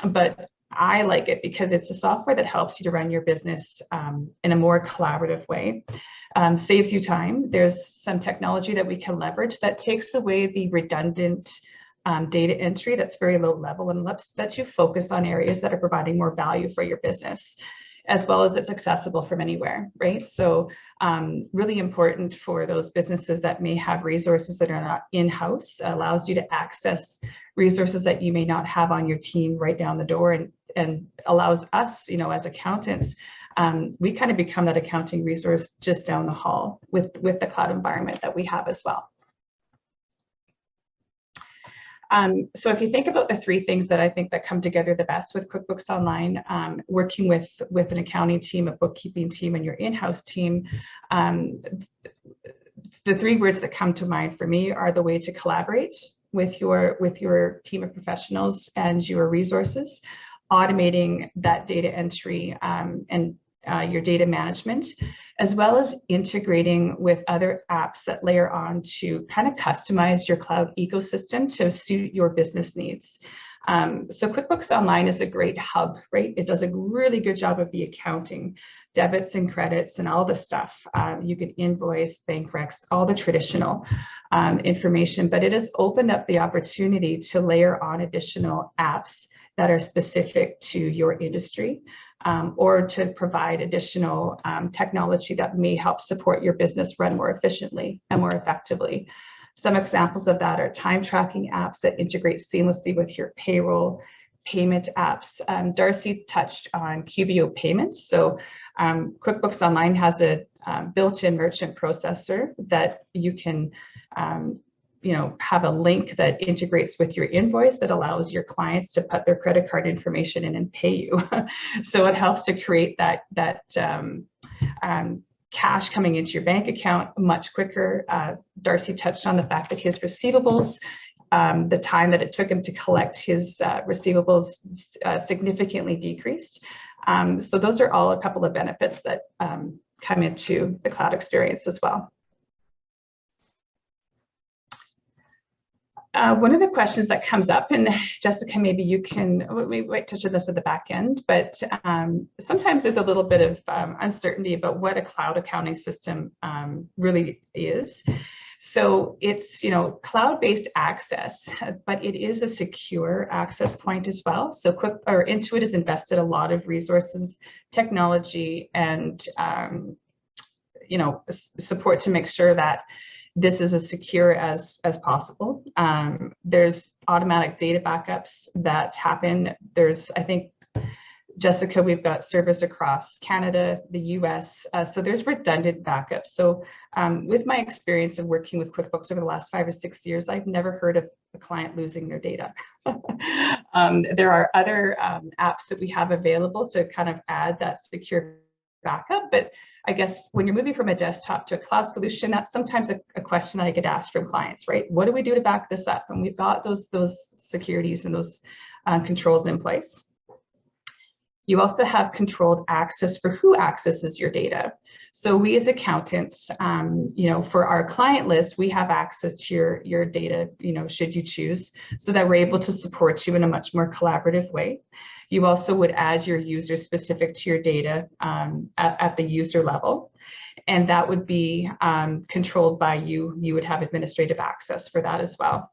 but I like it because it's a software that helps you to run your business in a more collaborative way. Saves you time. There's some technology that we can leverage that takes away the redundant data entry that's very low level and lets you focus on areas that are providing more value for your business, as well as it's accessible from anywhere, right? So really important for those businesses that may have resources that are not in-house, allows you to access resources that you may not have on your team right down the door, and allows us, you know, as accountants, we kind of become that accounting resource just down the hall with the cloud environment that we have as well. So if you think about the three things that I think that come together the best with QuickBooks Online, working with an accounting team, a bookkeeping team, and your in-house team, the three words that come to mind for me are the way to collaborate with your team of professionals and your resources, automating that data entry and your data management, as well as integrating with other apps that layer on to kind of customize your cloud ecosystem to suit your business needs. So QuickBooks Online is a great hub, right? It does a really good job of the accounting, debits and credits and all the stuff. You can invoice, bank recs, all the traditional information, but it has opened up the opportunity to layer on additional apps that are specific to your industry, or to provide additional technology that may help support your business run more efficiently and more effectively. Some examples of that are time tracking apps that integrate seamlessly with your payroll, payment apps. Darcy touched on QBO payments. So QuickBooks Online has a built-in merchant processor that you can have a link that integrates with your invoice that allows your clients to put their credit card information in and pay you. So it helps to create that cash coming into your bank account much quicker. Darcy touched on the fact that his receivables, the time that it took him to collect his receivables significantly decreased. So those are all a couple of benefits that come into the cloud experience as well. One of the questions that comes up, and Jessica, maybe you can, we might touch on this at the back end, but sometimes there's a little bit of uncertainty about what a cloud accounting system really is. So it's, cloud-based access, but it is a secure access point as well. So Intuit has invested a lot of resources, technology, and support to make sure that this is as secure as possible. There's automatic data backups that happen. I think, Jessica, we've got service across Canada, the US, so there's redundant backups. So with my experience of working with QuickBooks over the last 5 or 6 years, I've never heard of a client losing their data. There are other apps that we have available to kind of add that secure backup, but I guess when you're moving from a desktop to a cloud solution, that's sometimes a question that I get asked from clients, right? What do we do to back this up? And we've got those securities and those controls in place. You also have controlled access for who accesses your data. So we as accountants, for our client list, we have access to your data, should you choose, so that we're able to support you in a much more collaborative way. You also would add your user specific to your data at the user level, and that would be controlled by you. You would have administrative access for that as well.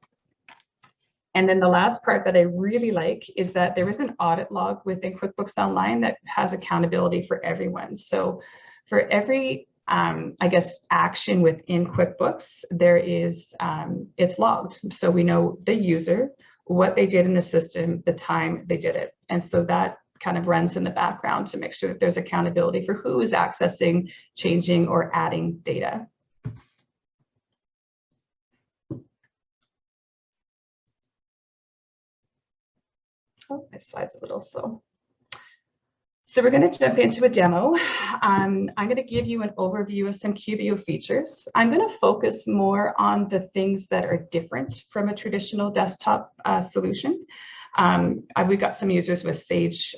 And then the last part that I really like is that there is an audit log within QuickBooks Online that has accountability for everyone. So for every, action within QuickBooks, there is, it's logged. So we know the user, what they did in the system, the time they did it. And so that kind of runs in the background to make sure that there's accountability for who is accessing, changing, or adding data. Oh, my slide's a little slow. So we're going to jump into a demo. I'm going to give you an overview of some QBO features. I'm going to focus more on the things that are different from a traditional desktop solution. We've got some users with Sage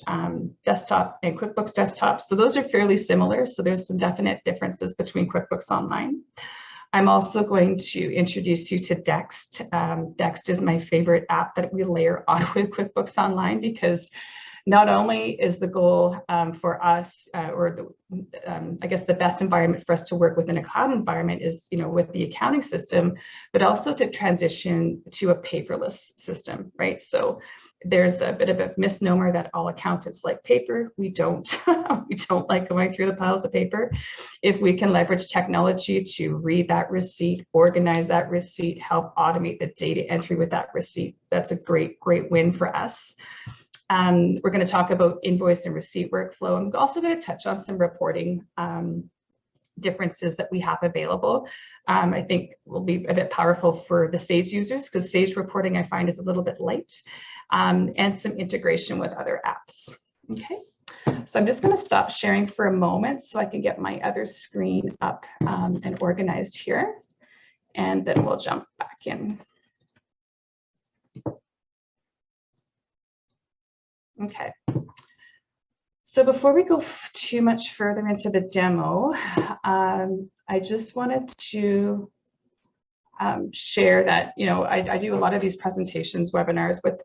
Desktop and QuickBooks Desktop, so those are fairly similar. So there's some definite differences between QuickBooks Online. I'm also going to introduce you to Gst. Gst is my favorite app that we layer on with QuickBooks Online, because not only is the goal for us, I guess the best environment for us to work within a cloud environment is, with the accounting system, but also to transition to a paperless system, right? So there's a bit of a misnomer that all accountants like paper. We don't. We don't like going through the piles of paper. If we can leverage technology to read that receipt, organize that receipt, help automate the data entry with that receipt, that's a great win for us. We're going to talk about invoice and receipt workflow. I'm also going to touch on some reporting differences that we have available. I think will be a bit powerful for the Sage users, because Sage reporting I find is a little bit light, and some integration with other apps. Okay, so I'm just going to stop sharing for a moment so I can get my other screen up and organized here, and then we'll jump back in. Okay, so before we go too much further into the demo, I just wanted to share that, I do a lot of these presentations, webinars with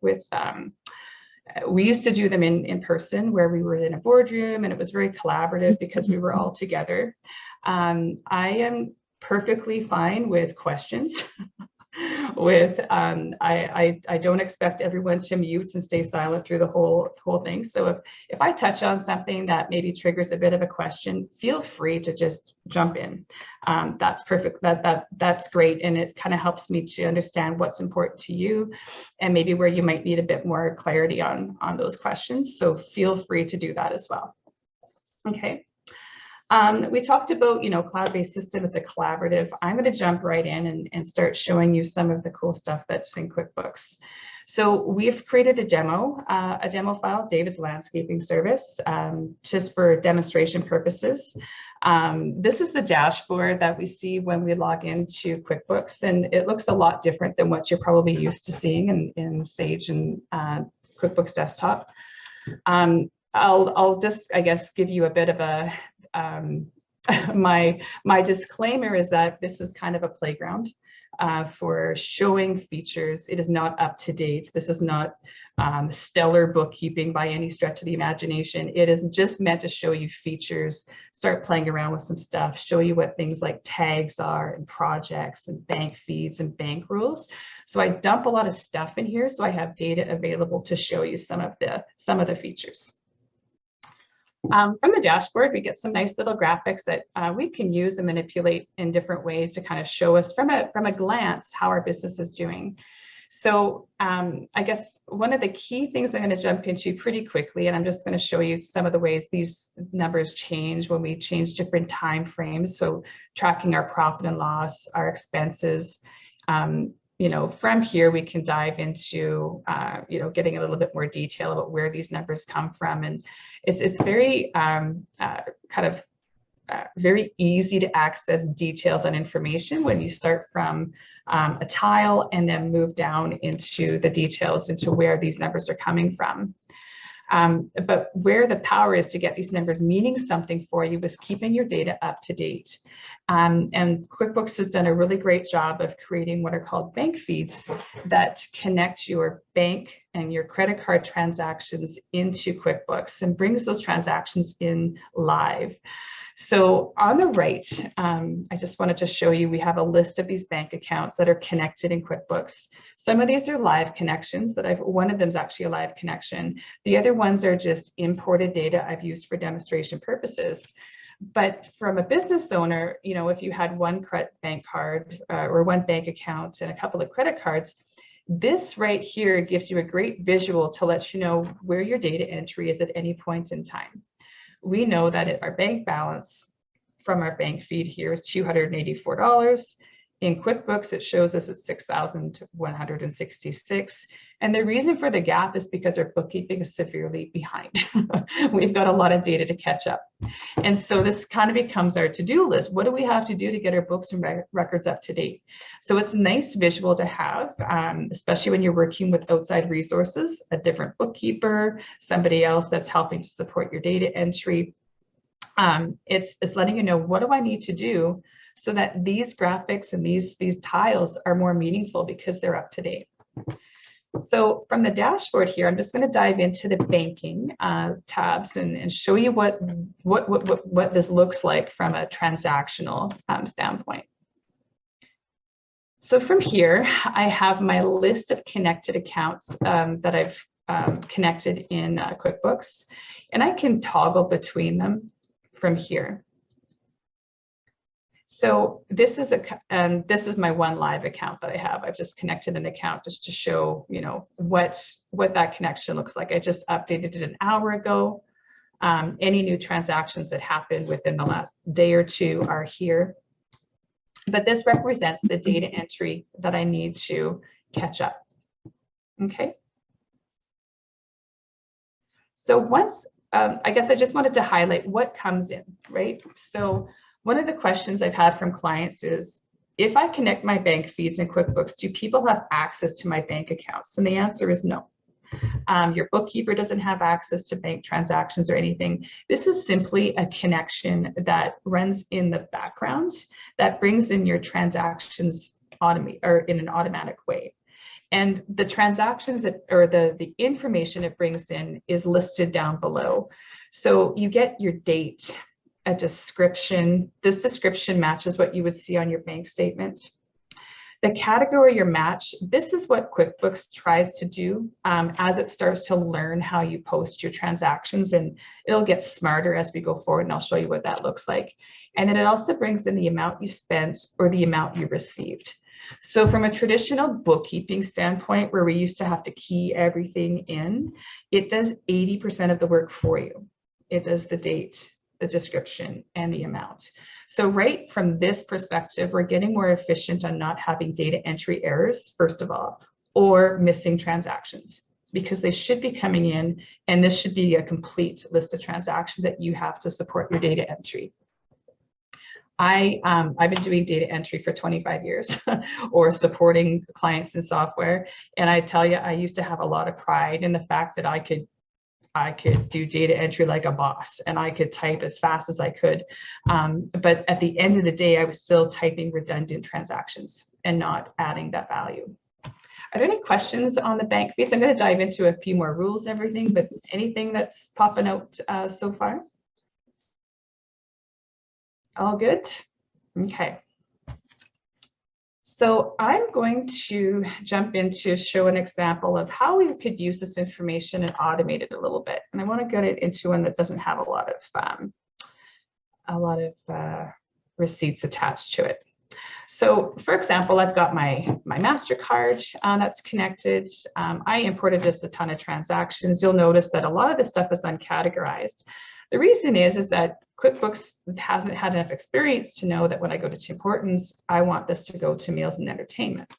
we used to do them in person, where we were in a boardroom and it was very collaborative because we were all together. I am perfectly fine with questions. I don't expect everyone to mute and stay silent through the whole thing. So if I touch on something that maybe triggers a bit of a question, feel free to just jump in. That's perfect. That's great, and it kind of helps me to understand what's important to you, and maybe where you might need a bit more clarity on those questions. So feel free to do that as well. Okay. We talked about, cloud-based system. It's a collaborative. I'm going to jump right in and start showing you some of the cool stuff that's in QuickBooks. So we've created a demo file, David's landscaping service, just for demonstration purposes. This is the dashboard that we see when we log into QuickBooks, and it looks a lot different than what you're probably used to seeing in Sage and QuickBooks Desktop. I'll just, I guess, give you a bit of a my disclaimer is that this is kind of a playground for showing features. It is not up to date. This is not stellar bookkeeping by any stretch of the imagination. It is just meant to show you features, start playing around with some stuff, show you what things like tags are and projects and bank feeds and bank rules. So I dump a lot of stuff in here, so I have data available to show you some of the features. From the dashboard, we get some nice little graphics that we can use and manipulate in different ways to kind of show us from a glance how our business is doing. So I guess one of the key things I'm going to jump into pretty quickly, and I'm just going to show you some of the ways these numbers change when we change different time frames. So tracking our profit and loss, our expenses. From here we can dive into, getting a little bit more detail about where these numbers come from, and it's very very easy to access details and information when you start from a tile and then move down into the details into where these numbers are coming from. But where the power is to get these numbers meaning something for you is keeping your data up to date. And QuickBooks has done a really great job of creating what are called bank feeds that connect your bank and your credit card transactions into QuickBooks and brings those transactions in live. So on the right, I just wanted to show you, we have a list of these bank accounts that are connected in QuickBooks. Some of these are live connections one of them is actually a live connection. The other ones are just imported data I've used for demonstration purposes. But from a business owner, if you had one bank card or one bank account and a couple of credit cards, this right here gives you a great visual to let you know where your data entry is at any point in time. We know that our bank balance from our bank feed here is $284. In QuickBooks, it shows us at $6,166. And the reason for the gap is because our bookkeeping is severely behind. We've got a lot of data to catch up. And so this kind of becomes our to-do list. What do we have to do to get our books and records up to date? So it's a nice visual to have, especially when you're working with outside resources, a different bookkeeper, somebody else that's helping to support your data entry. It's letting you know, what do I need to do so that these graphics and these tiles are more meaningful because they're up to date. So from the dashboard here, I'm just going to dive into the banking tabs and show you what this looks like from a transactional standpoint. So from here, I have my list of connected accounts that I've connected in QuickBooks, and I can toggle between them from here. So this is my one live account that I have. I've just connected an account just to show, you know, what that connection looks like. I just updated it an hour ago. Any new transactions that happened within the last day or two are here. But this represents the data entry that I need to catch up. Okay. So once, I guess I just wanted to highlight what comes in, right? So one of the questions I've had from clients is, if I connect my bank feeds in QuickBooks, do people have access to my bank accounts? And the answer is no. Your bookkeeper doesn't have access to bank transactions or anything. This is simply a connection that runs in the background that brings in your transactions in an automatic way. And the transactions or the information it brings in is listed down below. So you get your date, a description. This description matches what you would see on your bank statement. The category or match, this is what QuickBooks tries to do as it starts to learn how you post your transactions, and it'll get smarter as we go forward, and I'll show you what that looks like. And then it also brings in the amount you spent or the amount you received. So from a traditional bookkeeping standpoint, where we used to have to key everything in, it does 80% of the work for you. It does the date, the description, and the amount. So right from this perspective, we're getting more efficient on not having data entry errors, first of all, or missing transactions, because they should be coming in, and this should be a complete list of transactions that you have to support your data entry. I've been doing data entry for 25 years or supporting clients in software. And I tell you, I used to have a lot of pride in the fact that I could do data entry like a boss, and I could type as fast as I could. But at the end of the day, I was still typing redundant transactions and not adding that value. Are there any questions on the bank feeds? I'm going to dive into a few more rules and everything, but anything that's popping out so far? All good? Okay. So I'm going to jump into show an example of how we could use this information and automate it a little bit. And I want to get it into one that doesn't have a lot of receipts attached to it. So for example, I've got my MasterCard that's connected. I imported just a ton of transactions. You'll notice that a lot of this stuff is uncategorized. The reason is that QuickBooks hasn't had enough experience to know that when I go to Tim Hortons, I want this to go to meals and entertainment.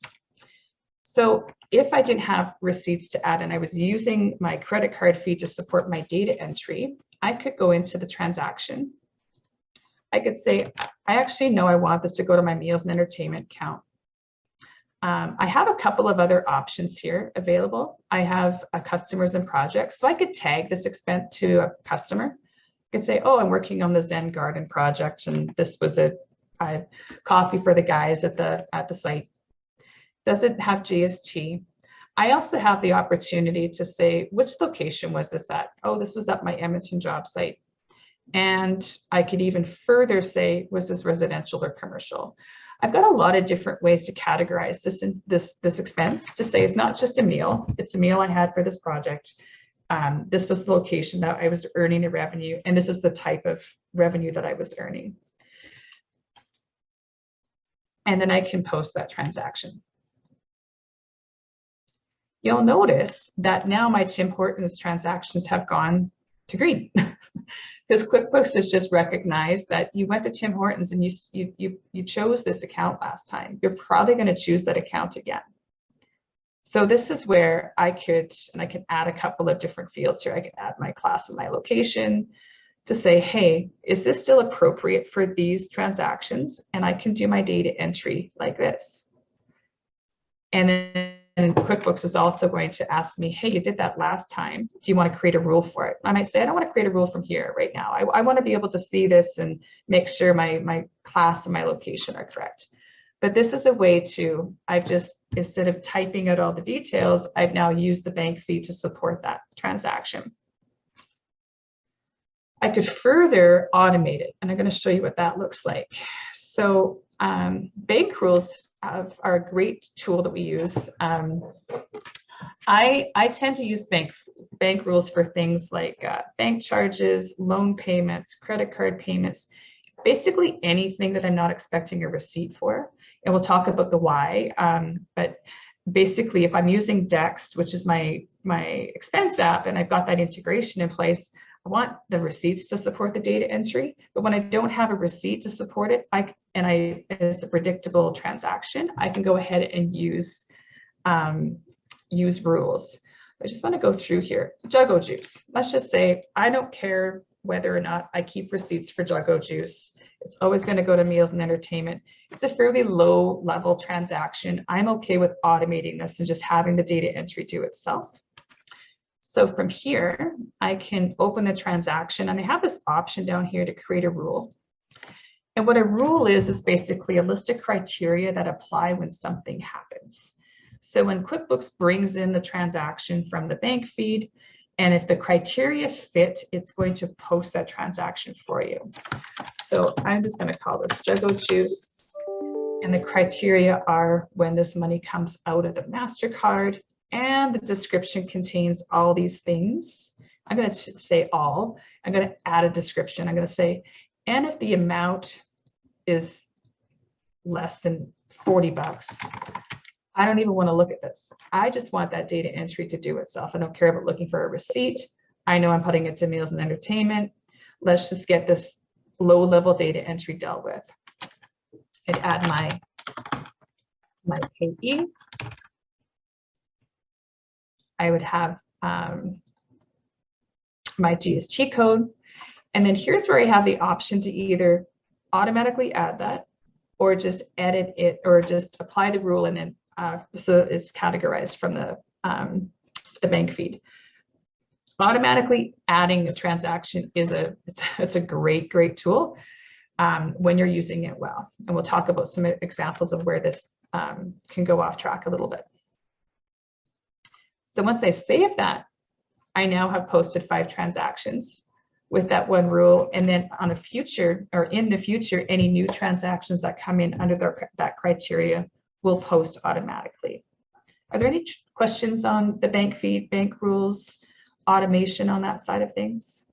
So if I didn't have receipts to add and I was using my credit card fee to support my data entry, I could go into the transaction. I could say, I actually know I want this to go to my meals and entertainment account. I have a couple of other options here available. I have customers and projects, so I could tag this expense to a customer. I could say, oh, I'm working on the Zen Garden project, and this was a coffee for the guys at the site. Does it have GST? I also have the opportunity to say, which location was this at? Oh, this was at my Edmonton job site. And I could even further say, was this residential or commercial? I've got a lot of different ways to categorize this expense to say it's not just a meal, it's a meal I had for this project. This was the location that I was earning the revenue, and this is the type of revenue that I was earning. And then I can post that transaction. You'll notice that now my Tim Hortons transactions have gone to green because QuickBooks has just recognized that you went to Tim Hortons and you chose this account last time. You're probably going to choose that account again. So this is where I could add a couple of different fields here. I could add my class and my location to say, hey, is this still appropriate for these transactions? And I can do my data entry like this. And then QuickBooks is also going to ask me, hey, you did that last time. Do you want to create a rule for it? I might say, I don't want to create a rule from here right now. I want to be able to see this and make sure my class and my location are correct. But this is a way to, I've just, instead of typing out all the details, I've now used the bank fee to support that transaction. I could further automate it, and I'm going to show you what that looks like. So bank rules are a great tool that we use. I tend to use bank rules for things like bank charges, loan payments, credit card payments, basically anything that I'm not expecting a receipt for. And we'll talk about the why. But basically, if I'm using Gst, which is my expense app, and I've got that integration in place, I want the receipts to support the data entry. But when I don't have a receipt to support it, it's a predictable transaction, I can go ahead and use rules. I just want to go through here. Juggo Juice. Let's just say I don't care whether or not I keep receipts for Juggo Juice. It's always going to go to meals and entertainment. It's a fairly low level transaction. I'm okay with automating this and just having the data entry do itself. So from here, I can open the transaction, and I have this option down here to create a rule. And what a rule is basically a list of criteria that apply when something happens. So when QuickBooks brings in the transaction from the bank feed, and if the criteria fit, it's going to post that transaction for you. So I'm just going to call this Juggo Juice. And the criteria are when this money comes out of the MasterCard, and the description contains all these things. I'm going to say all. I'm going to add a description. I'm going to say, and if the amount is less than 40 bucks, I don't even want to look at this. I just want that data entry to do itself. I don't care about looking for a receipt. I know I'm putting it to meals and entertainment. Let's just get this low-level data entry dealt with. I'd add my payee. I would have my GST code. And then here's where I have the option to either automatically add that or just edit it or just apply the rule and then so it's categorized from the bank feed. Automatically adding a transaction is it's a great tool when you're using it well. And we'll talk about some examples of where this can go off track a little bit. So once I save that, I now have posted 5 transactions with that one rule. And then on a future or in the future, any new transactions that come in under that criteria will post automatically. Are there any questions on the bank feed, bank rules, automation on that side of things?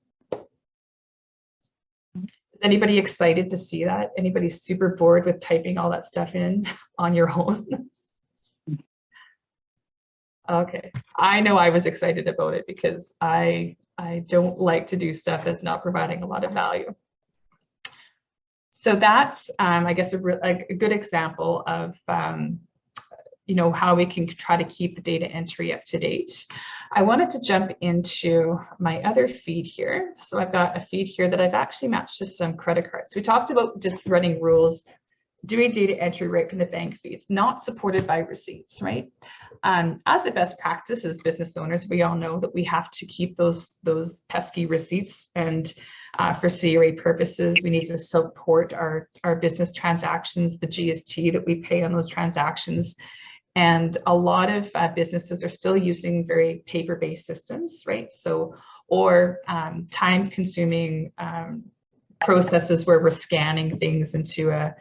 Is anybody excited to see that? Anybody super bored with typing all that stuff in on your own? Okay, I know I was excited about it because I don't like to do stuff that's not providing a lot of value. So that's, I guess, a good example of, how we can try to keep the data entry up to date. I wanted to jump into my other feed here. So I've got a feed here that I've actually matched to some credit cards. We talked about just running rules, doing data entry right from the bank feeds, not supported by receipts, right? As a best practice as business owners, we all know that we have to keep those pesky receipts, and for CRA purposes, we need to support our business transactions, the GST that we pay on those transactions. And a lot of businesses are still using very paper-based systems, right? So, or time-consuming processes where we're scanning things into a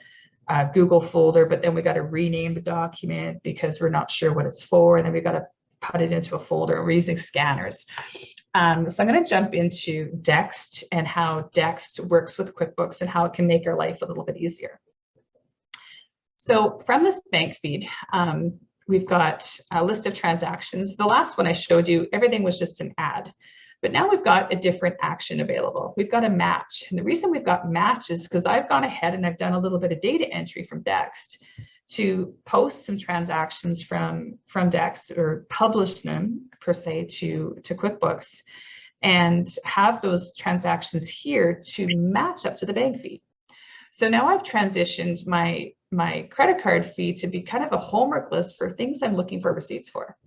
Google folder, but then we got to rename the document because we're not sure what it's for, and then we got to put it into a folder, and we're using scanners. So I'm going to jump into Gst and how Gst works with QuickBooks and how it can make our life a little bit easier. So from this bank feed, we've got a list of transactions. The last one I showed you, everything was just an add. But now we've got a different action available. We've got a match. And the reason we've got match is because I've gone ahead and I've done a little bit of data entry from Gst to post some transactions from Gst, or publish them per se to QuickBooks, and have those transactions here to match up to the bank feed. So now I've transitioned my my credit card feed to be kind of a homework list for things I'm looking for receipts for.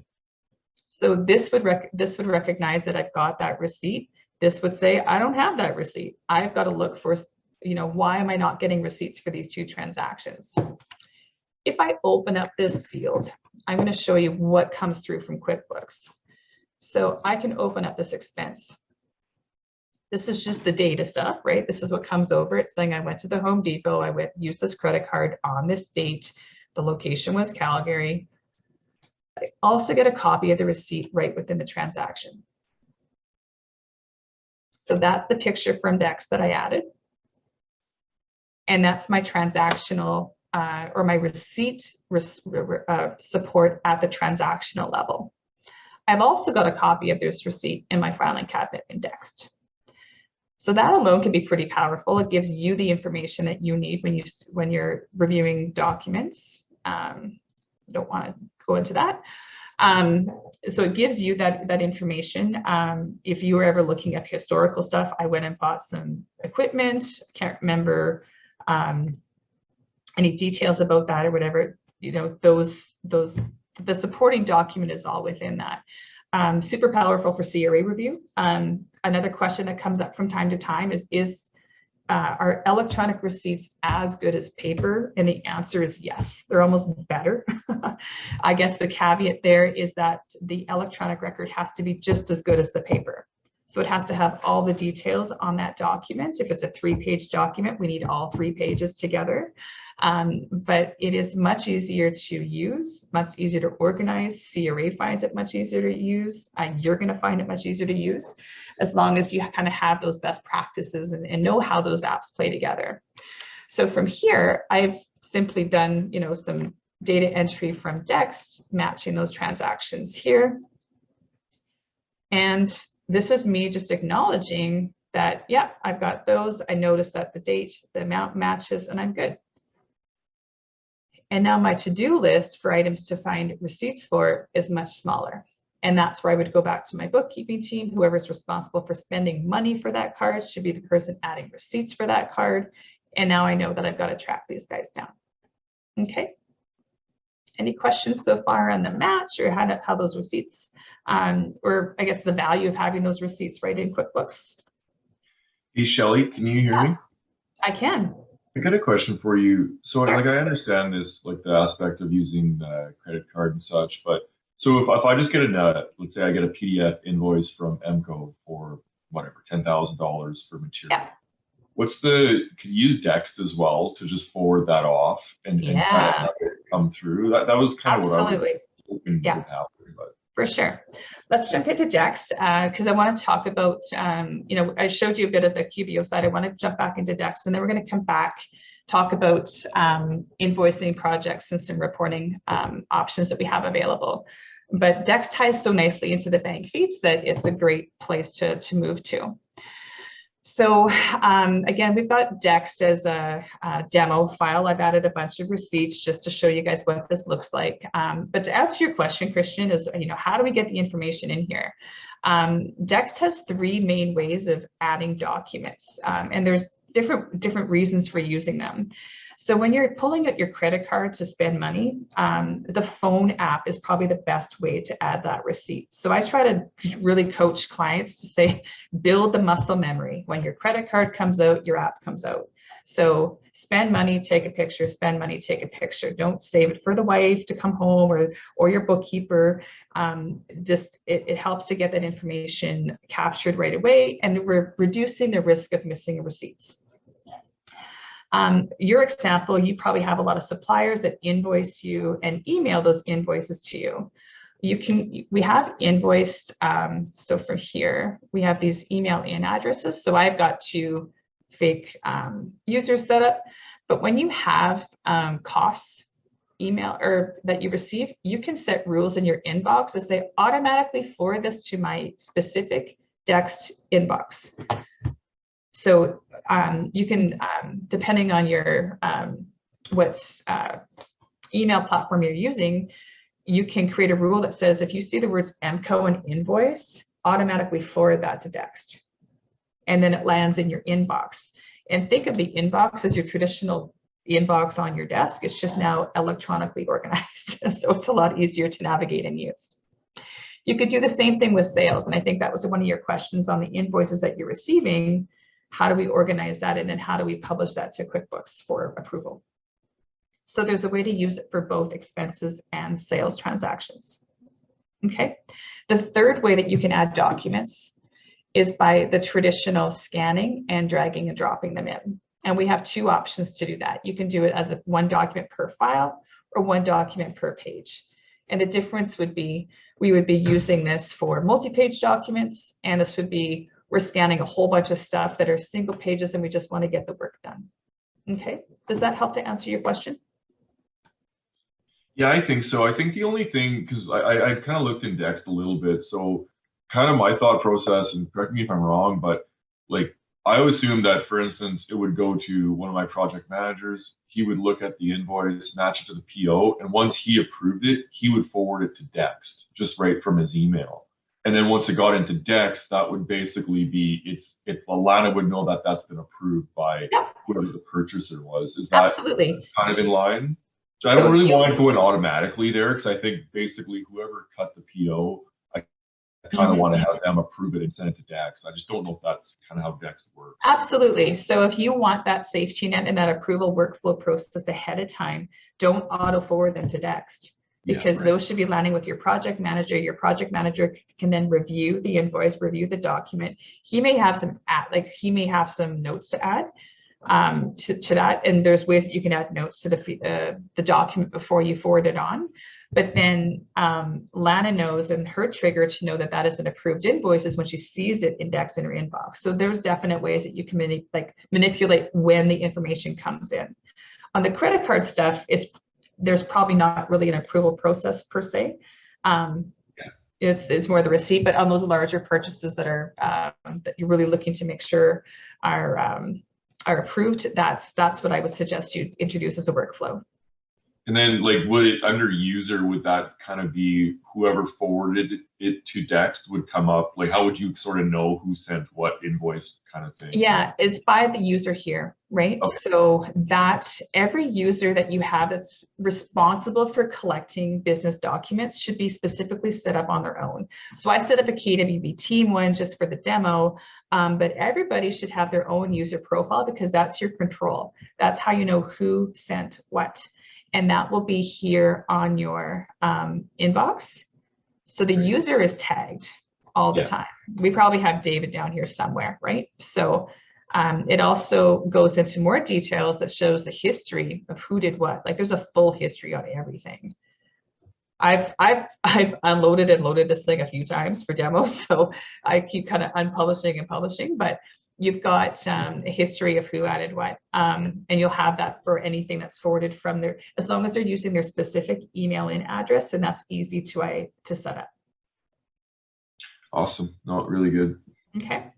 So this would recognize that I've got that receipt. This would say, I don't have that receipt. I've got to look for, why am I not getting receipts for these 2 transactions? If I open up this field, I'm going to show you what comes through from QuickBooks. So I can open up this expense. This is just the data stuff, right? This is what comes over. It's saying I went to the Home Depot, I used this credit card on this date. The location was Calgary. I also get a copy of the receipt right within the transaction. So that's the picture from Dex that I added. And that's my transactional or my receipt support at the transactional level. I've also got a copy of this receipt in my filing cabinet indexed. So that alone can be pretty powerful. It gives you the information that you need when you're reviewing documents. Don't want to go into that. So it gives you that information. If you were ever looking at historical stuff, I went and bought some equipment. I can't remember any details about that or whatever. The supporting document is all within that. Super powerful for CRA review. Another question that comes up from time to time is are electronic receipts as good as paper? And the answer is yes, they're almost better. I guess the caveat there is that the electronic record has to be just as good as the paper. So it has to have all the details on that document. If it's a 3-page document, we need all 3 pages together. But it is much easier to use, much easier to organize. CRA finds it much easier to use. You're going to find it much easier to use, as long as you kind of have those best practices and know how those apps play together. So from here, I've simply done, some data entry from Dex, matching those transactions here. And this is me just acknowledging that, yeah, I've got those. I noticed that the date, the amount matches, and I'm good. And now my to-do list for items to find receipts for is much smaller. And that's where I would go back to my bookkeeping team. Whoever's responsible for spending money for that card should be the person adding receipts for that card. And now I know that I've got to track these guys down. Okay. Any questions so far on the match or how those receipts, or I guess the value of having those receipts right in QuickBooks? Hey, Shelly, can you hear me? I can. I got a question for you. So I understand this, the aspect of using the credit card and such, but so if I just get let's say I get a PDF invoice from MCO for whatever, $10,000 for material. Yeah. Can you use Dex as well to just forward that off and kind of have it come through? That was kind of what I was hoping would happen. But. For sure. Let's jump into Dex because I want to talk about, I showed you a bit of the QBO side. I want to jump back into Dex, and then we're going to come back, talk about invoicing projects and some reporting options that we have available. But Dex ties so nicely into the bank feeds that it's a great place to move to. So again, we've got Dex as a demo file. I've added a bunch of receipts just to show you guys what this looks like. But to answer your question, Christian, is how do we get the information in here? Dex has 3 main ways of adding documents, and there's different reasons for using them. So when you're pulling out your credit card to spend money, the phone app is probably the best way to add that receipt. So I try to really coach clients to say, build the muscle memory. When your credit card comes out, your app comes out. So spend money, take a picture, spend money, take a picture. Don't save it for the wife to come home or your bookkeeper. It helps to get that information captured right away, and we're reducing the risk of missing receipts. Your example, you probably have a lot of suppliers that invoice you and email those invoices to you. We have invoiced, so from here, we have these email in addresses. So I've got 2 fake users set up, but when you have costs email or that you receive, you can set rules in your inbox to say automatically forward this to my specific Dex inbox. So you can, depending on your email platform you're using, you can create a rule that says if you see the words MCO and invoice, automatically forward that to Dex. And then it lands in your inbox. And think of the inbox as your traditional inbox on your desk. It's just now electronically organized. So it's a lot easier to navigate and use. You could do the same thing with sales. And I think that was one of your questions on the invoices that you're receiving. How do we organize that? And then how do we publish that to QuickBooks for approval? So there's a way to use it for both expenses and sales transactions. Okay. The third way that you can add documents is by the traditional scanning and dragging and dropping them in. And we have two options to do that. You can do it as one document per file or one document per page. And the difference would be, we would be using this for multi-page documents, and this would be, we're scanning a whole bunch of stuff that are single pages and we just want to get the work done. Okay, does that help to answer your question? Yeah, I think so. I think the only thing, because I kind of looked in Dext a little bit, so kind of my thought process, and correct me if I'm wrong, but like I assumed that, for instance, it would go to one of my project managers. He would look at the invoice, match it to the PO, and once he approved it, he would forward it to Dext, just right from his email. And then once it got into Dext, that would basically be, Alana would know that that's been approved by whoever the purchaser was. Is that absolutely kind of in line? So I don't really want going automatically there, because I think basically whoever cut the PO, I kind of want to have them approve it and send it to Dext. I just don't know if that's kind of how Dext works. Absolutely. So if you want that safety net and that approval workflow process ahead of time, don't auto forward them to Dext, because those should be landing with your project manager. Your project manager can then review the invoice, review the document. He may have some notes to add to that, and there's ways that you can add notes to the document before you forward it on. But then Lana knows, and her trigger to know that that is an approved invoice is when she sees it indexed in her inbox. So there's definite ways that you can manipulate when the information comes in. On the credit card stuff, there's probably not really an approval process per se. It's more the receipt, but on those larger purchases that are that you're really looking to make sure are approved, that's what I would suggest you introduce as a workflow. And then, like, would it under user, would that kind of be whoever forwarded it to Dext would come up? Like, how would you sort of know who sent what invoice kind of thing? Yeah, it's by the user here, right? Okay. So that every user that you have that's responsible for collecting business documents should be specifically set up on their own. So I set up a KWB team one just for the demo, but everybody should have their own user profile, because that's your control. That's how you know who sent what. And that will be here on your inbox. So the user is tagged all the time. We probably have David down here somewhere, right? So it also goes into more details that shows the history of who did what. Like, there's a full history on everything. I've unloaded and loaded this thing a few times for demos, so I keep kind of unpublishing and publishing, but you've got a history of who added what, and you'll have that for anything that's forwarded from there, as long as they're using their specific email in address, and that's easy to set up. Awesome. No, really good. Okay.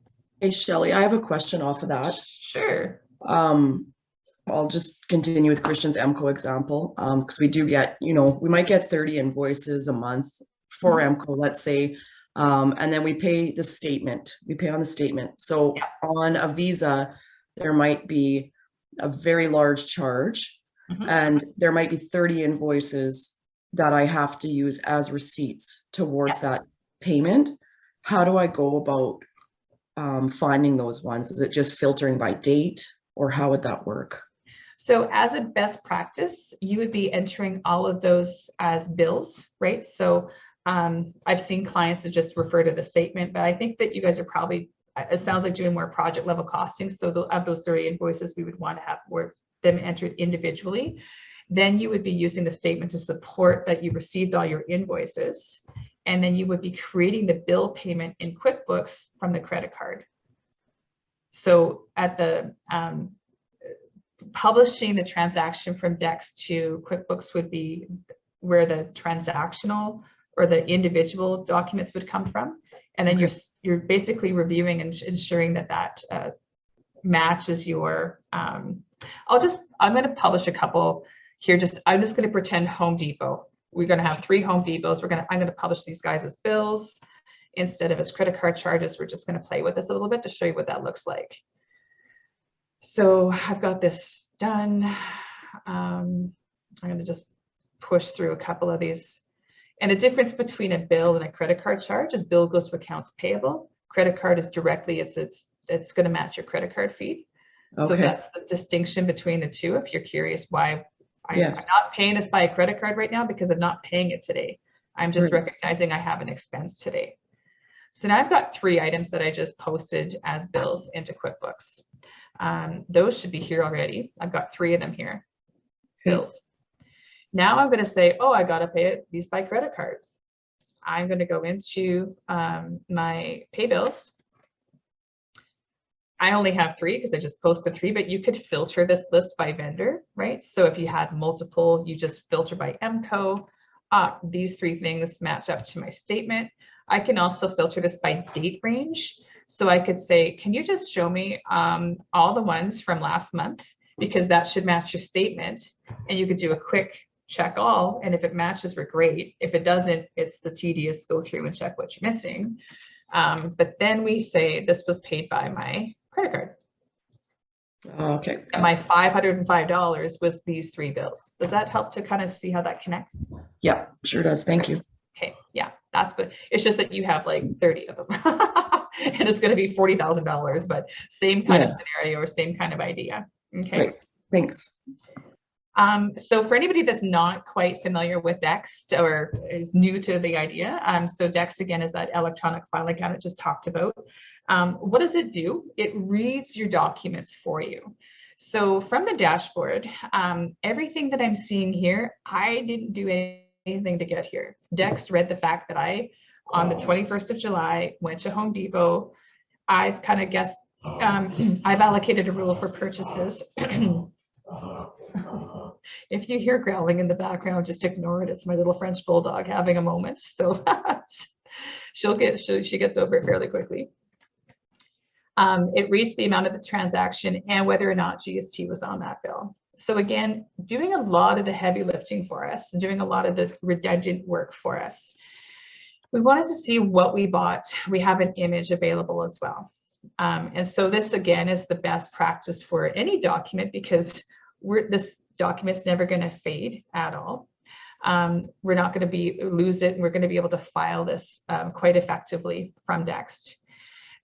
Hey, Shelley, I have a question off of that. Sure. I'll just continue with Christian's MCO example, because we do get, we might get 30 invoices a month for MCO, let's say. And then we pay the statement. We pay on the statement. So on a Visa, there might be a very large charge, and there might be 30 invoices that I have to use as receipts towards that payment. How do I go about finding those ones? Is it just filtering by date, or how would that work? So as a best practice, you would be entering all of those as bills, right? So I've seen clients that just refer to the statement, but I think that you guys are probably, it sounds like, doing more project level costing. So of those 30 invoices, we would want to have them entered individually. Then you would be using the statement to support that you received all your invoices. And then you would be creating the bill payment in QuickBooks from the credit card. So at the publishing the transaction from Dext to QuickBooks would be where the transactional or the individual documents would come from, and then you're basically reviewing and ensuring that matches your. I'm going to publish a couple here. I'm just going to pretend Home Depot. We're going to have 3 Home Depots. I'm going to publish these guys as bills instead of as credit card charges. We're just going to play with this a little bit to show you what that looks like. So I've got this done. I'm going to just push through a couple of these. And the difference between a bill and a credit card charge is bill goes to accounts payable. Credit card is directly, it's going to match your credit card fee. So Okay. that's the distinction between the two. If you're curious why I'm Yes. not paying this by a credit card right now, because I'm not paying it today. I'm just Right. recognizing I have an expense today. So now I've got 3 items that I just posted as bills into QuickBooks. Those should be here already. I've got 3 of them here, Okay. bills. Now I'm going to say, oh, I got to pay these by credit card. I'm going to go into my pay bills. I only have 3 because I just posted 3, but you could filter this list by vendor, right? So if you had multiple, you just filter by MCO. These 3 things match up to my statement. I can also filter this by date range. So I could say, can you just show me all the ones from last month? Because that should match your statement. And you could do a quick check all. And if it matches, we're great. If it doesn't, it's the tedious go through and check what you're missing. But then we say this was paid by my credit card. Okay. And my $505 was these 3 bills. Does that help to kind of see how that connects? Yeah, sure does. Thank you. Okay, yeah, that's good. It's just that you have like 30 of them and it's going to be $40,000, but same kind of scenario or same kind of idea. Okay. Great. Thanks. So for anybody that's not quite familiar with Gst or is new to the idea, so Gst again is that electronic file account I just talked about. What does it do? It reads your documents for you. So from the dashboard, everything that I'm seeing here, I didn't do anything to get here. Gst read the fact that I, on the 21st of July, went to Home Depot. I've kind of guessed, I've allocated a rule for purchases. If you hear growling in the background, just ignore it. It's my little French bulldog having a moment. So she gets over it fairly quickly. It reads the amount of the transaction and whether or not GST was on that bill. So again, doing a lot of the heavy lifting for us, doing a lot of the redundant work for us. We wanted to see what we bought. We have an image available as well. And so this again is the best practice for any document because this document's never going to fade at all. We're not going to lose it, and we're going to be able to file this quite effectively from Gst.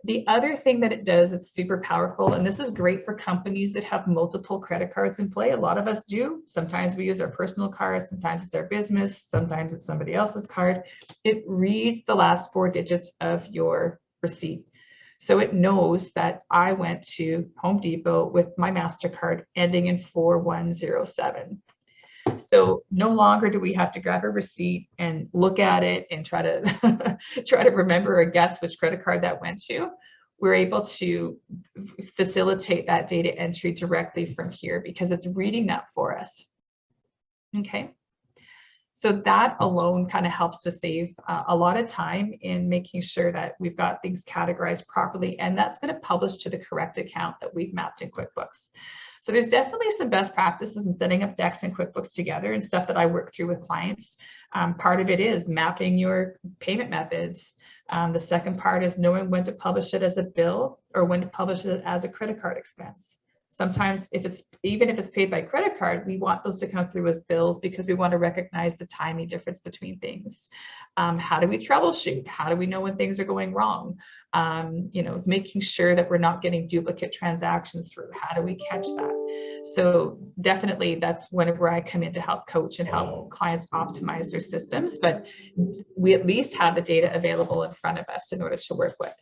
The other thing that it does that's super powerful, and this is great for companies that have multiple credit cards in play. A lot of us do. Sometimes we use our personal cards, sometimes it's our business, sometimes it's somebody else's card. It reads the last 4 digits of your receipt. So it knows that I went to Home Depot with my MasterCard ending in 4107. So no longer do we have to grab a receipt and look at it and try to remember or guess which credit card that went to. We're able to facilitate that data entry directly from here because it's reading that for us. Okay. So that alone kind of helps to save a lot of time in making sure that we've got things categorized properly, and that's going to publish to the correct account that we've mapped in QuickBooks. So there's definitely some best practices in setting up Gst and QuickBooks together and stuff that I work through with clients. Part of it is mapping your payment methods. The second part is knowing when to publish it as a bill or when to publish it as a credit card expense. Sometimes even if it's paid by credit card, we want those to come through as bills because we want to recognize the timing difference between things. How do we troubleshoot? How do we know when things are going wrong? Making sure that we're not getting duplicate transactions through. How do we catch that? So definitely that's whenever I come in to help coach and help clients optimize their systems, but we at least have the data available in front of us in order to work with.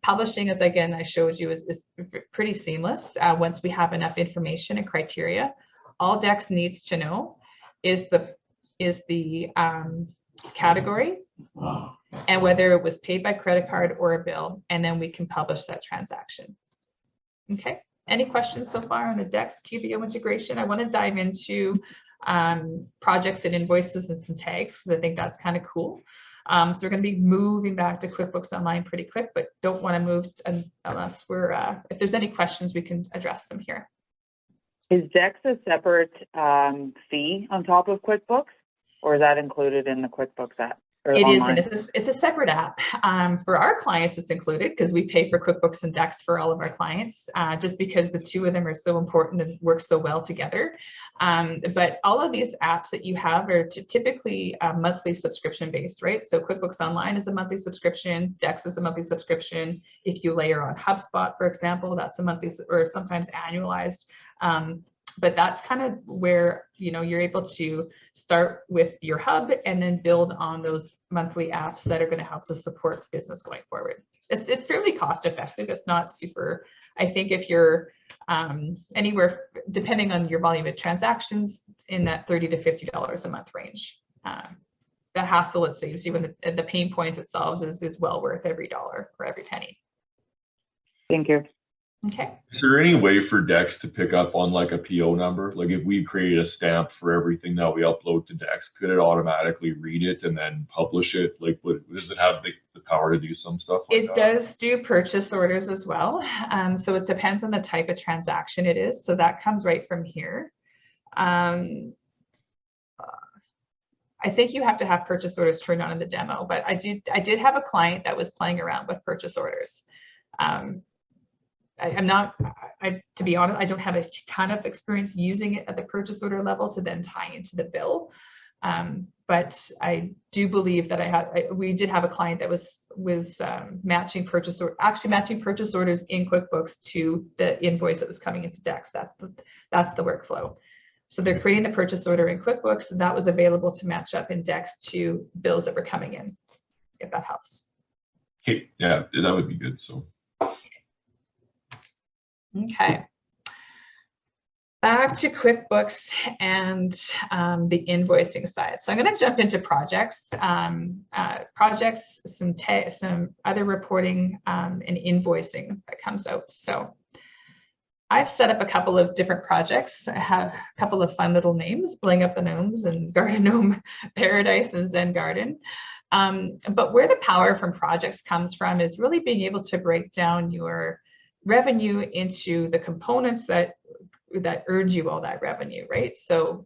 Publishing, as again I showed you, is pretty seamless once we have enough information and criteria. All Gst needs to know is the category and whether it was paid by credit card or a bill, and then we can publish that transaction. Okay, any questions so far on the Gst QBO integration? I want to dive into projects and invoices and some tags because I think that's kind of cool. So we're going to be moving back to QuickBooks Online pretty quick, but don't want to move unless if there's any questions, we can address them here. Is Gst a separate fee on top of QuickBooks, or is that included in the QuickBooks app or It is, online? and it's a separate app. For our clients, it's included because we pay for QuickBooks and Dex for all of our clients, just because the two of them are so important and work so well together. But all of these apps that you have are typically monthly subscription based, right? So QuickBooks Online is a monthly subscription, Dex is a monthly subscription. If you layer on HubSpot, for example, that's a monthly or sometimes annualized. But that's kind of where, you know, you're able to start with your hub and then build on those monthly apps that are going to help to support business going forward. It's fairly cost effective. It's not super, I think if you're anywhere, depending on your volume of transactions, in that $30 to $50 a month range. The hassle it saves you and the pain points it solves is well worth every dollar or every penny. Thank you. Okay. Is there any way for Dex to pick up on like a PO number? Like if we created a stamp for everything that we upload to Dex, could it automatically read it and then publish it? Like, does it have the power to do some stuff like that? It does do purchase orders as well. So it depends on the type of transaction it is. So that comes right from here. I think you have to have purchase orders turned on in the demo, but I did have a client that was playing around with purchase orders. To be honest, I don't have a ton of experience using it at the purchase order level to then tie into the bill. But I do believe that we did have a client that was matching purchase orders in QuickBooks to the invoice that was coming into Dex. That's the workflow. So they're creating the purchase order in QuickBooks, and that was available to match up in Dex to bills that were coming in, if that helps. Okay, yeah, that would be good. So. Okay. Back to QuickBooks and the invoicing side. So I'm going to jump into projects, some other reporting and invoicing that comes out. So I've set up a couple of different projects. I have a couple of fun little names, Bling Up the Gnomes and Garden Gnome Paradise and Zen Garden. But where the power from projects comes from is really being able to break down your revenue into the components that earned you all that revenue, right? So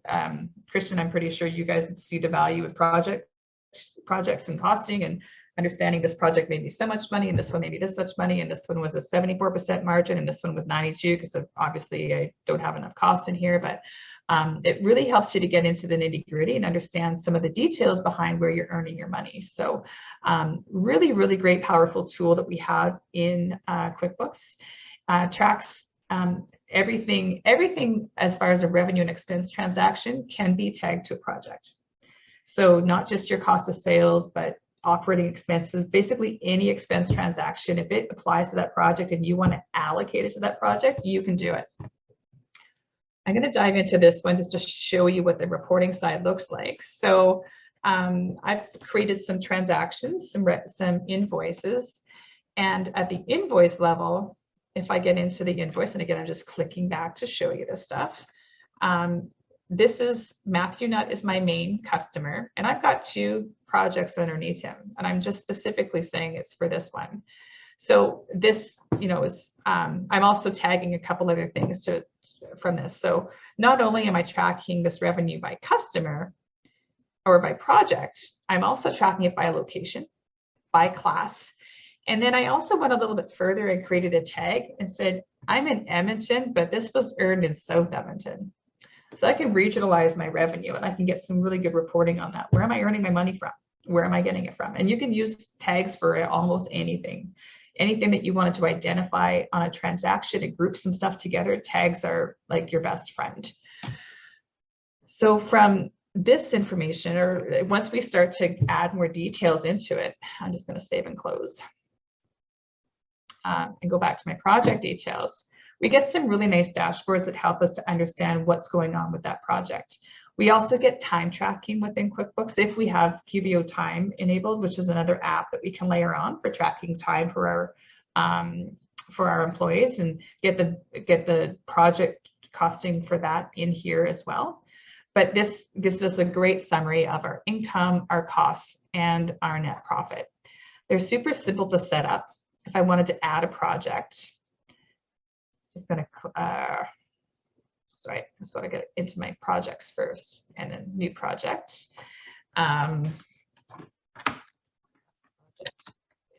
Christian, I'm pretty sure you guys see the value of projects and costing and understanding this project made me so much money and this one made me this much money and this one was a 74% margin and this one was 92 because obviously I don't have enough costs in here, but it really helps you to get into the nitty-gritty and understand some of the details behind where you're earning your money. So really, really great, powerful tool that we have in QuickBooks. Tracks everything as far as a revenue and expense transaction can be tagged to a project. So not just your cost of sales, but operating expenses, basically any expense transaction. If it applies to that project and you want to allocate it to that project, you can do it. I'm going to dive into this one to just show you what the reporting side looks like. So I've created some transactions, some invoices, and at the invoice level, if I get into the invoice, and again, I'm just clicking back to show you this stuff. This is Matthew Nutt is my main customer, and I've got two projects underneath him, and I'm just specifically saying it's for this one. So this, you know, is I'm also tagging a couple other things from this. So not only am I tracking this revenue by customer or by project, I'm also tracking it by location, by class. And then I also went a little bit further and created a tag and said, I'm in Edmonton, but this was earned in South Edmonton. So I can regionalize my revenue and I can get some really good reporting on that. Where am I earning my money from? Where am I getting it from? And you can use tags for almost anything. Anything that you wanted to identify on a transaction and group some stuff together, tags are like your best friend. So from this information, or once we start to add more details into it, I'm just going to save and close and go back to my project details. We get some really nice dashboards that help us to understand what's going on with that project. We also get time tracking within QuickBooks if we have QBO Time enabled, which is another app that we can layer on for tracking time for our employees, and get the project costing for that in here as well. But this gives us a great summary of our income, our costs, and our net profit. They're super simple to set up. If I wanted to add a project, just going to sorry, I just want to get into my projects first, and then new project.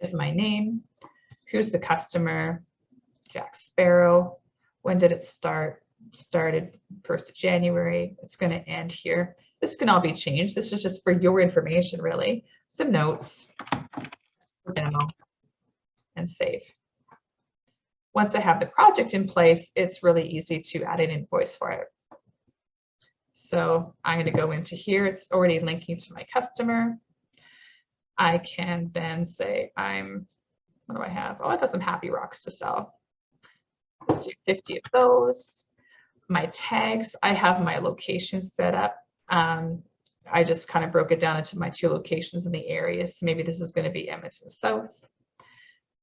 is my name. Who's the customer? Jack Sparrow. When did it start? Started 1st of January. It's going to end here. This can all be changed. This is just for your information, really. Some notes, demo, and save. Once I have the project in place, it's really easy to add an invoice for it. So I'm going to go into here. It's already linking to my customer. I can then say what do I have? Oh, I got some Happy Rocks to sell. Let's do 50 of those. My tags, I have my location set up. I just kind of broke it down into my 2 locations in the areas. So maybe this is going to be Edmonton South.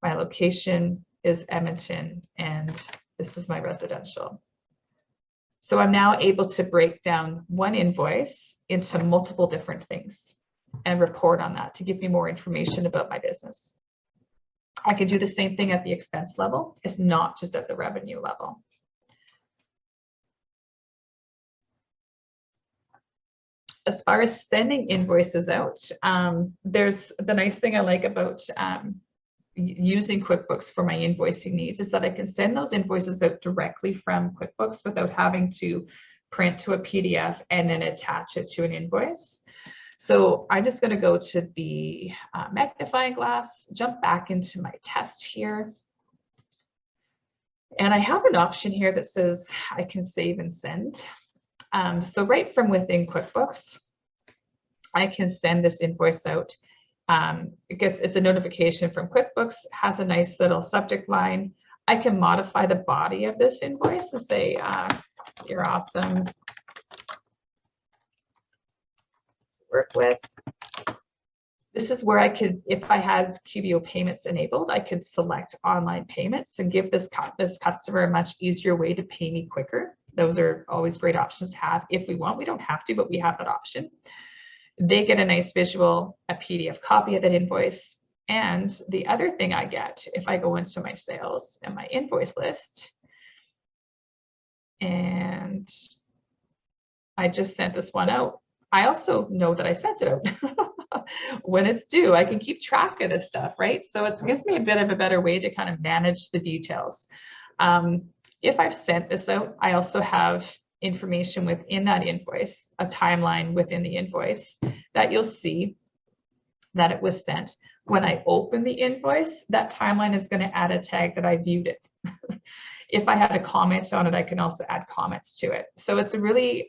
My location is Edmonton, and this is my residential. So I'm now able to break down one invoice into multiple different things and report on that to give me more information about my business. I can do the same thing at the expense level. It's not just at the revenue level. As far as sending invoices out, there's the nice thing I like about using QuickBooks for my invoicing needs is that I can send those invoices out directly from QuickBooks without having to print to a PDF and then attach it to an invoice. So I'm just going to go to the magnifying glass, jump back into my test here. And I have an option here that says I can save and send. So right from within QuickBooks, I can send this invoice out. It's a notification from QuickBooks, has a nice little subject line. I can modify the body of this invoice and say, you're awesome. Work with. This is where I could, if I had QBO payments enabled, I could select online payments and give this customer a much easier way to pay me quicker. Those are always great options to have if we want. We don't have to, but we have that option. They get a nice visual, a PDF copy of that invoice. And the other thing I get, if I go into my sales and my invoice list, and I just sent this one out, I also know that I sent it out. When it's due, I can keep track of this stuff, right? So it gives me a bit of a better way to kind of manage the details. If I've sent this out, I also have information within that invoice, a timeline within the invoice that you'll see that it was sent. When I open the invoice, that timeline is going to add a tag that I viewed it. If I had a comment on it, I can also add comments to it. So it's a really,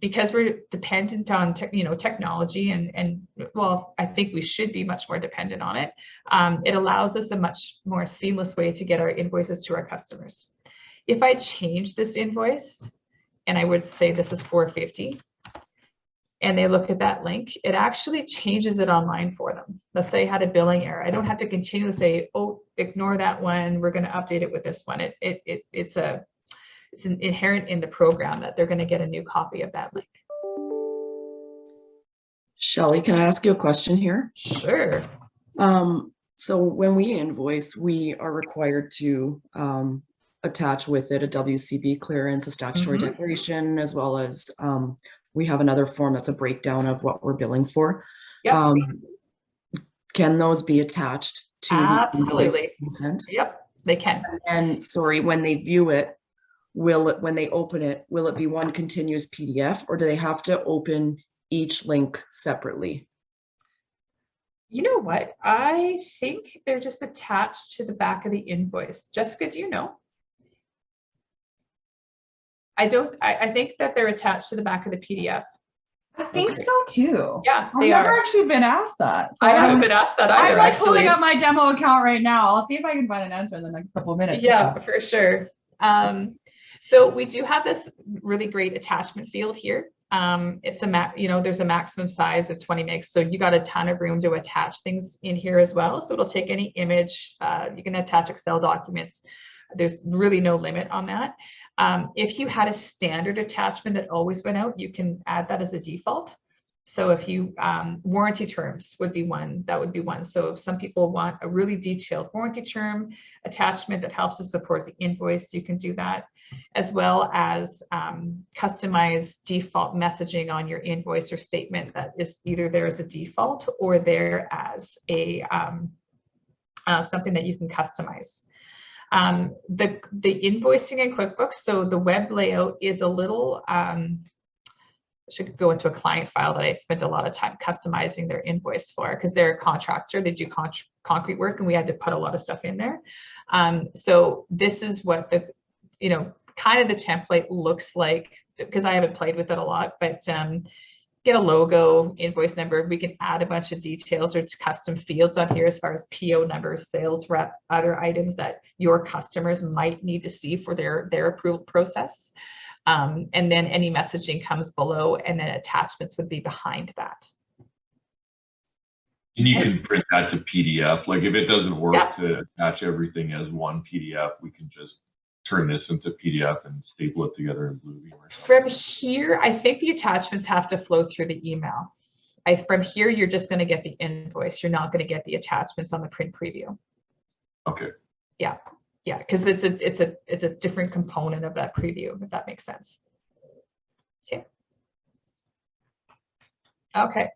because we're dependent on technology and well, I think we should be much more dependent on it. It allows us a much more seamless way to get our invoices to our customers. If I change this invoice and I would say this is $450 and they look at that link, it actually changes it online for them. Let's say I had a billing error. I don't have to continually say, oh, ignore that one. We're going to update it with this one. It's inherent in the program that they're going to get a new copy of that link. Shelley, can I ask you a question here? Sure. So when we invoice, we are required to attach with it a WCB clearance, a statutory declaration, as well as we have another form that's a breakdown of what we're billing for. Yep. Can those be attached to the invoice consent? Yep, they can. And sorry, when they view it, when they open it, will it be one continuous PDF or do they have to open each link separately? You know what? I think they're just attached to the back of the invoice. Jessica, do you know? I think that they're attached to the back of the PDF. I think so too. Yeah, I've never actually been asked that. So I haven't been asked that either. I'm like pulling up my demo account right now. I'll see if I can find an answer in the next couple of minutes. Yeah, for sure. So we do have this really great attachment field here. It's there's a maximum size of 20 megs. So you got a ton of room to attach things in here as well. So it'll take any image, you can attach Excel documents. There's really no limit on that. If you had a standard attachment that always went out, you can add that as a default. So if you, warranty terms would be one, that would be one. So if some people want a really detailed warranty term attachment that helps to support the invoice, you can do that. as well as customized default messaging on your invoice or statement that is either there as a default or there as a something that you can customize. The invoicing in QuickBooks, so the web layout is a little, I should go into a client file that I spent a lot of time customizing their invoice for, because they're a contractor, they do concrete work, and we had to put a lot of stuff in there. So this is what the, kind of the template looks like, because I haven't played with it a lot, but get a logo, invoice number. We can add a bunch of details or custom fields on here as far as PO numbers, sales rep, other items that your customers might need to see for their approval process. And then any messaging comes below, and then attachments would be behind that. And you can print that to PDF. Like if it doesn't work to attach everything as one PDF, we can just turn this into PDF and staple it together in Bluebeam or something. From here, I think the attachments have to flow through the email. From here, you're just going to get the invoice. You're not going to get the attachments on the print preview. Okay. Yeah, because it's a different component of that preview, if that makes sense. Okay.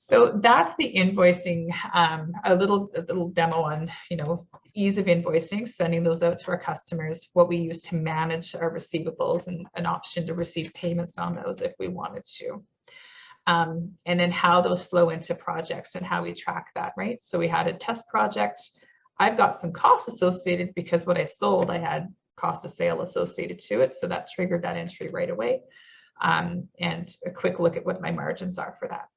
So that's the invoicing, a little demo on, ease of invoicing, sending those out to our customers, what we use to manage our receivables, and an option to receive payments on those if we wanted to. And then how those flow into projects and how we track that, right? So we had a test project. I've got some costs associated because what I sold, I had cost of sale associated to it. So that triggered that entry right away. And a quick look at what my margins are for that.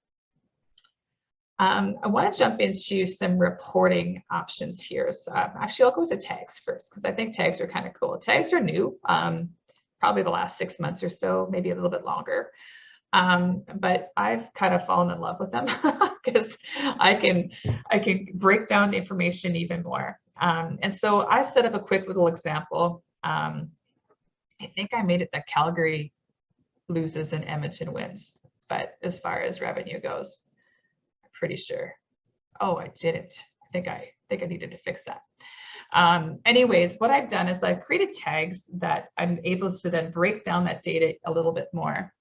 I want to jump into some reporting options here. So actually, I'll go to tags first, because I think tags are kind of cool. Tags are new, probably the last 6 months or so, maybe a little bit longer. But I've kind of fallen in love with them because I can break down the information even more. And so I set up a quick little example. I think I made it that Calgary loses and Edmonton wins, but as far as revenue goes, pretty sure. Oh, I didn't. I think I needed to fix that. Anyways, what I've done is I've created tags that I'm able to then break down that data a little bit more.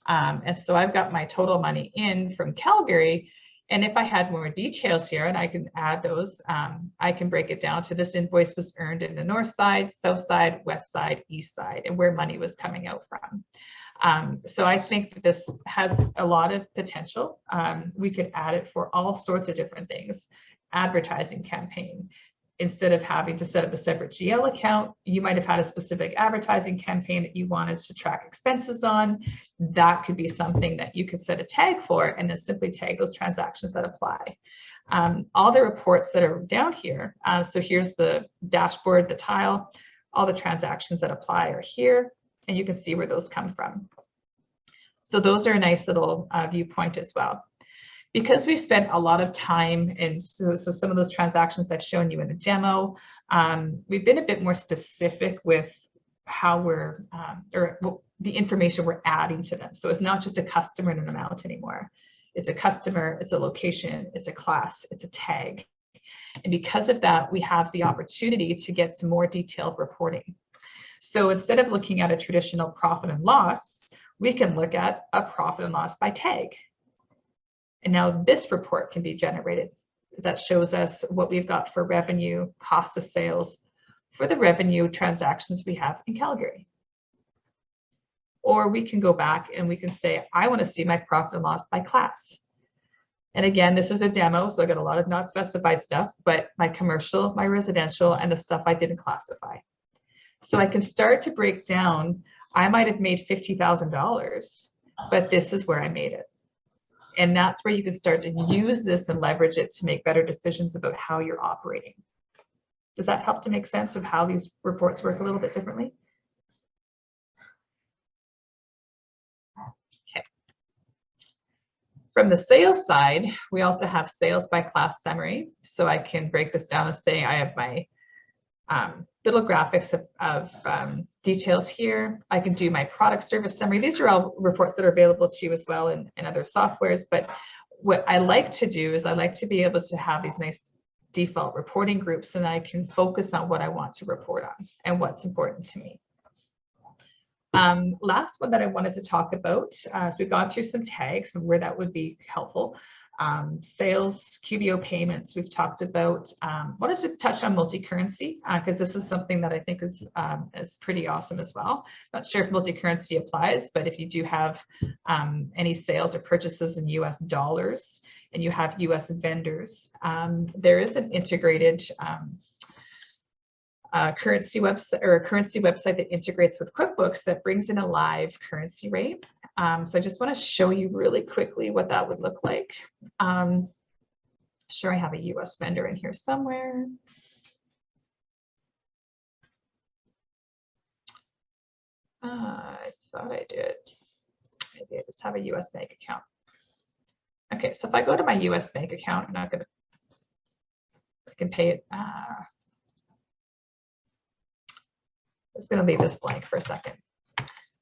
And so I've got my total money in from Calgary. And if I had more details here, and I can add those, I can break it down to this invoice was earned in the north side, south side, west side, east side, and where money was coming out from. So I think that this has a lot of potential. We could add it for all sorts of different things. Advertising campaign. Instead of having to set up a separate GL account, you might have had a specific advertising campaign that you wanted to track expenses on. That could be something that you could set a tag for and then simply tag those transactions that apply. All the reports that are down here. So here's the dashboard, the tile, all the transactions that apply are here. And you can see where those come from. So those are a nice little viewpoint as well. Because we've spent a lot of time, and so some of those transactions I've shown you in the demo, we've been a bit more specific with how we're, the information we're adding to them. So it's not just a customer and an amount anymore. It's a customer, it's a location, it's a class, it's a tag. And because of that, we have the opportunity to get some more detailed reporting. So instead of looking at a traditional profit and loss, we can look at a profit and loss by tag. And now this report can be generated that shows us what we've got for revenue, cost of sales for the revenue transactions we have in Calgary. Or we can go back and we can say, I want to see my profit and loss by class. And again, this is a demo, so I got a lot of not specified stuff, but my commercial, my residential, and the stuff I didn't classify. So I can start to break down, I might have made $50,000, but this is where I made it. And that's where you can start to use this and leverage it to make better decisions about how you're operating. Does that help to make sense of how these reports work a little bit differently? Okay. From the sales side, we also have sales by class summary. So I can break this down and say I have my little graphics of details here. I can do my product service summary. These are all reports that are available to you as well in other softwares. But what I like to do is I like to be able to have these nice default reporting groups, and I can focus on what I want to report on and what's important to me. Last one that I wanted to talk about, so we've gone through some tags and where that would be helpful. Sales, QBO payments, we've talked about. Wanted to touch on multi-currency because this is something that I think is pretty awesome as well. Not sure if multi-currency applies, but if you do have any sales or purchases in US dollars and you have US vendors, there is an integrated currency website or a currency website that integrates with QuickBooks that brings in a live currency rate. So I just want to show you really quickly what that would look like. Sure, I have a US vendor in here somewhere. I thought I did. Maybe I just have a US bank account. Okay, so if I go to my US bank account, I can pay it. I'm just going to leave this blank for a second.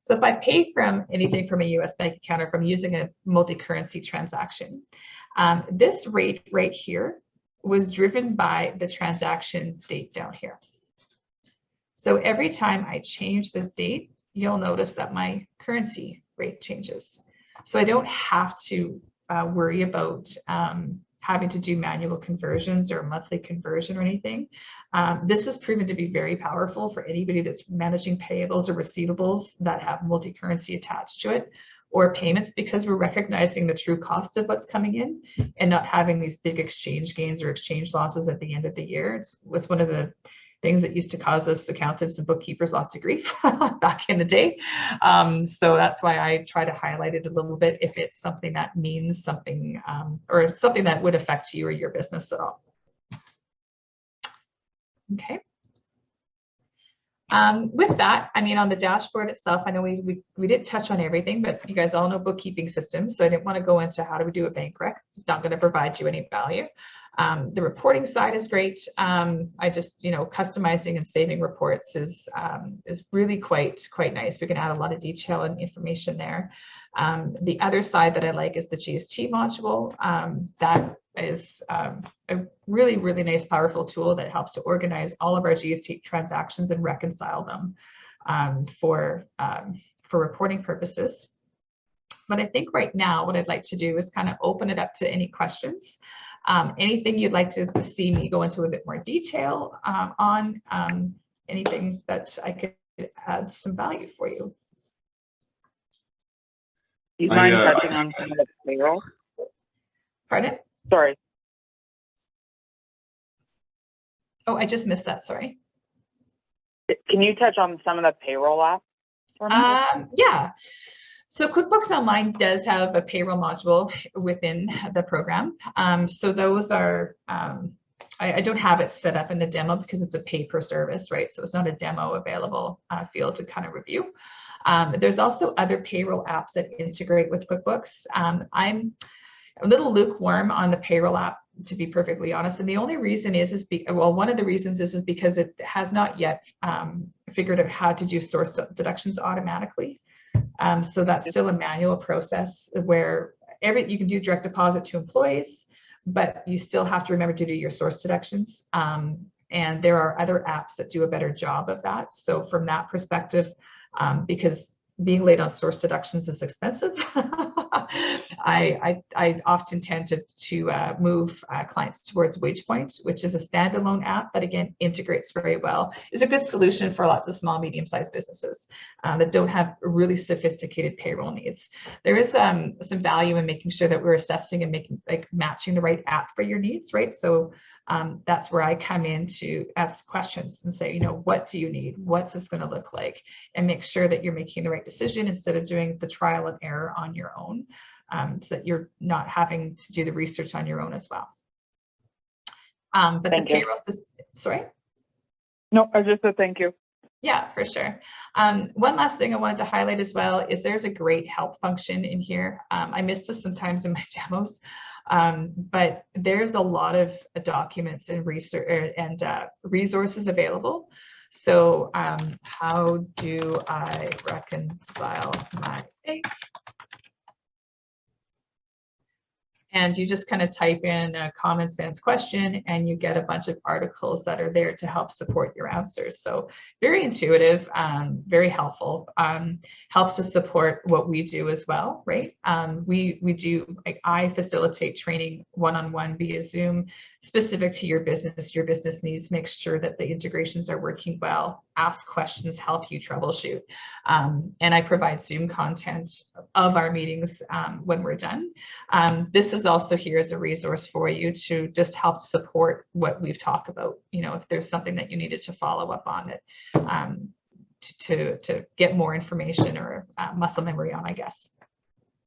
So if I pay from anything from a US bank account or from using a multi-currency transaction, this rate right here was driven by the transaction date down here. So every time I change this date, you'll notice that my currency rate changes. So I don't have to worry about having to do manual conversions or monthly conversion or anything. This has proven to be very powerful for anybody that's managing payables or receivables that have multi-currency attached to it, or payments, because we're recognizing the true cost of what's coming in and not having these big exchange gains or exchange losses at the end of the year. It's one of the things that used to cause us accountants and bookkeepers lots of grief back in the day. So that's why I try to highlight it a little bit if it's something that means something or something that would affect you or your business at all. Okay. With that, I mean, on the dashboard itself, I know we didn't touch on everything, but you guys all know bookkeeping systems, so I didn't want to go into how do we do a bank rec. It's not going to provide you any value. The reporting side is great. I just, customizing and saving reports is really quite nice. We can add a lot of detail and information there. The other side that I like is the Gst module. That is a really nice, powerful tool that helps to organize all of our Gst transactions and reconcile them for reporting purposes. But I think right now what I'd like to do is kind of open it up to any questions. Anything you'd like to see me go into a bit more detail on, anything that I could add some value for you. Do you mind touching on some of the payroll? Pardon? Sorry. Oh, I just missed that, sorry. Can you touch on some of the payroll apps for me? Yeah. So QuickBooks Online does have a payroll module within the program. So those are, I don't have it set up in the demo because it's a pay per service, right? So it's not a demo available field to kind of review. There's also other payroll apps that integrate with QuickBooks. I'm a little lukewarm on the payroll app, to be perfectly honest. And the only reason one of the reasons is because it has not yet figured out how to do source deductions automatically. So that's still a manual process where you can do direct deposit to employees, but you still have to remember to do your source deductions. And there are other apps that do a better job of that. So from that perspective, because being late on source deductions is expensive, I often tend to move clients towards WagePoint, which is a standalone app that again integrates very well. It's a good solution for lots of small, medium-sized businesses that don't have really sophisticated payroll needs. There is some value in making sure that we're assessing and matching the right app for your needs, right? So that's where I come in to ask questions and say, what do you need? What's this going to look like? And make sure that you're making the right decision instead of doing the trial and error on your own, so that you're not having to do the research on your own as well. But the payroll system, sorry? No, I just said thank you. Yeah, for sure. One last thing I wanted to highlight as well is there's a great help function in here. I missed this sometimes in my demos. But there's a lot of documents and research and resources available. So how do I reconcile my bank? And you just kind of type in a common sense question and you get a bunch of articles that are there to help support your answers. So very intuitive, very helpful, helps to support what we do as well, right? We do, like, I facilitate training one-on-one via Zoom, specific to your business needs, make sure that the integrations are working well, ask questions, help you troubleshoot. And I provide Zoom content of our meetings when we're done. This is also here as a resource for you to just help support what we've talked about. You know, if there's something that you needed to follow up on it, to get more information or muscle memory on, I guess.